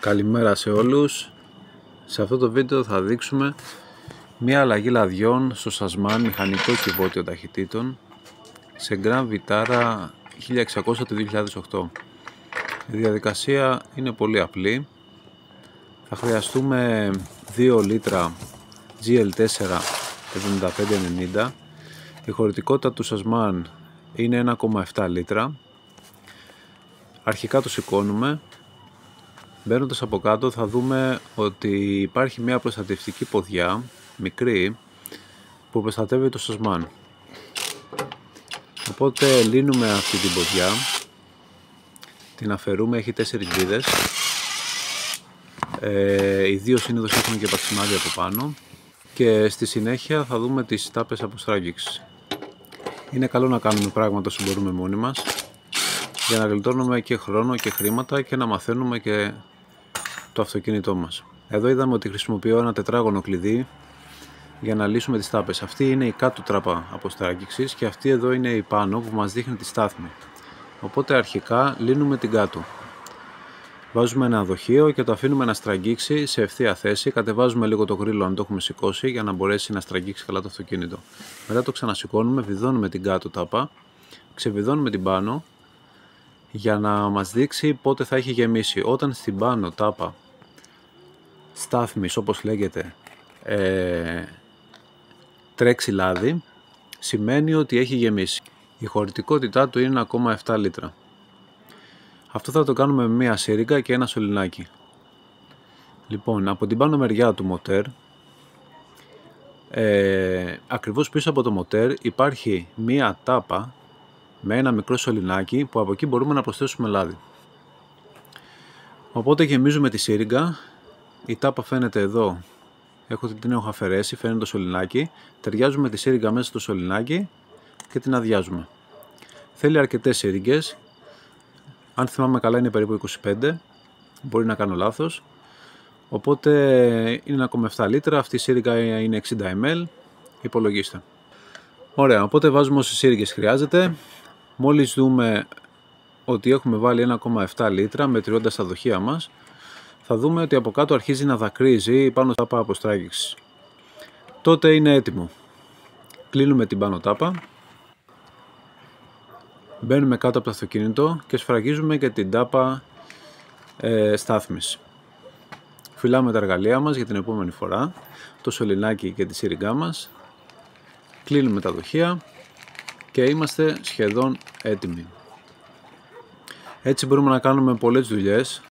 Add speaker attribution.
Speaker 1: Καλημέρα σε όλους. Σε αυτό το βίντεο θα δείξουμε μία αλλαγή λαδιών στο Sasman μηχανικό κυβότιο ταχυτήτων σε Grand Vitara 1600 του 2008. Η διαδικασία είναι πολύ απλή. Θα χρειαστούμε 2 λίτρα GL4 7590. Η χωρητικότητα του Sasman είναι 1,7 λίτρα. Αρχικά το σηκώνουμε. Μπαίνοντας από κάτω θα δούμε ότι υπάρχει μια προστατευτική ποδιά μικρή που προστατεύει το Sasman. Οπότε λύνουμε αυτή την ποδιά, την αφαιρούμε, έχει 4 βίδες, οι δύο συνήθως έχουν και παξιμάδια από πάνω, και στη συνέχεια θα δούμε τις τάπες αποστράγγιξης. Είναι καλό να κάνουμε πράγματα όσο μπορούμε μόνοι μας για να γλιτώνουμε και χρόνο και χρήματα και να μαθαίνουμε και το αυτοκίνητό μας. Εδώ είδαμε ότι χρησιμοποιώ ένα τετράγωνο κλειδί για να λύσουμε τις τάπες. Αυτή είναι η κάτω τράπα αποστράγγιξης και αυτή εδώ είναι η πάνω που μας δείχνει τη στάθμη. Οπότε αρχικά λύνουμε την κάτω. Βάζουμε ένα δοχείο και το αφήνουμε να στραγγίξει σε ευθεία θέση. Κατεβάζουμε λίγο το γρίλο αν το έχουμε σηκώσει για να μπορέσει να στραγγίξει καλά το αυτοκίνητο. Μετά το ξανασηκώνουμε, βιδώνουμε την κάτω τάπα, ξεβιδώνουμε την πάνω για να μας δείξει πότε θα έχει γεμίσει. Όταν στην πάνω τάπα στάθμης, όπως λέγεται, τρέξει λάδι, σημαίνει ότι έχει γεμίσει. Η χωρητικότητά του είναι 1,7 λίτρα. Αυτό θα το κάνουμε με μία σύριγγα και ένα σωληνάκι. Λοιπόν, από την πάνω μεριά του μοτέρ, ακριβώς πίσω από το μοτέρ υπάρχει μία τάπα με ένα μικρό σωληνάκι που από εκεί μπορούμε να προσθέσουμε λάδι. Οπότε γεμίζουμε τη σύριγγα. Η τάπα φαίνεται εδώ, την έχω αφαιρέσει, φαίνεται το σωληνάκι. Ταιριάζουμε τη σύριγγα μέσα στο σωληνάκι και την αδειάζουμε. Θέλει αρκετές σύριγγες. Αν θυμάμαι καλά είναι περίπου 25, μπορεί να κάνω λάθος. Οπότε είναι 1,7 λίτρα, αυτή η σύριγγα είναι 60 ml, υπολογίστε. Ωραία, οπότε βάζουμε όσες σύριγγες χρειάζεται. Μόλις δούμε ότι έχουμε βάλει 1,7 λίτρα μετριώντας τα δοχεία μας, θα δούμε ότι από κάτω αρχίζει να δακρύζει πάνω στα τάπα αποστράγγιξης. Τότε είναι έτοιμο. Κλείνουμε την πάνω τάπα, μπαίνουμε κάτω από το αυτοκίνητο και σφραγίζουμε και την τάπα στάθμης. Φυλάμε τα εργαλεία μας για την επόμενη φορά, το σωληνάκι και τη σύριγγά μας, κλείνουμε τα δοχεία και είμαστε σχεδόν έτοιμοι. Έτσι μπορούμε να κάνουμε πολλές δουλειές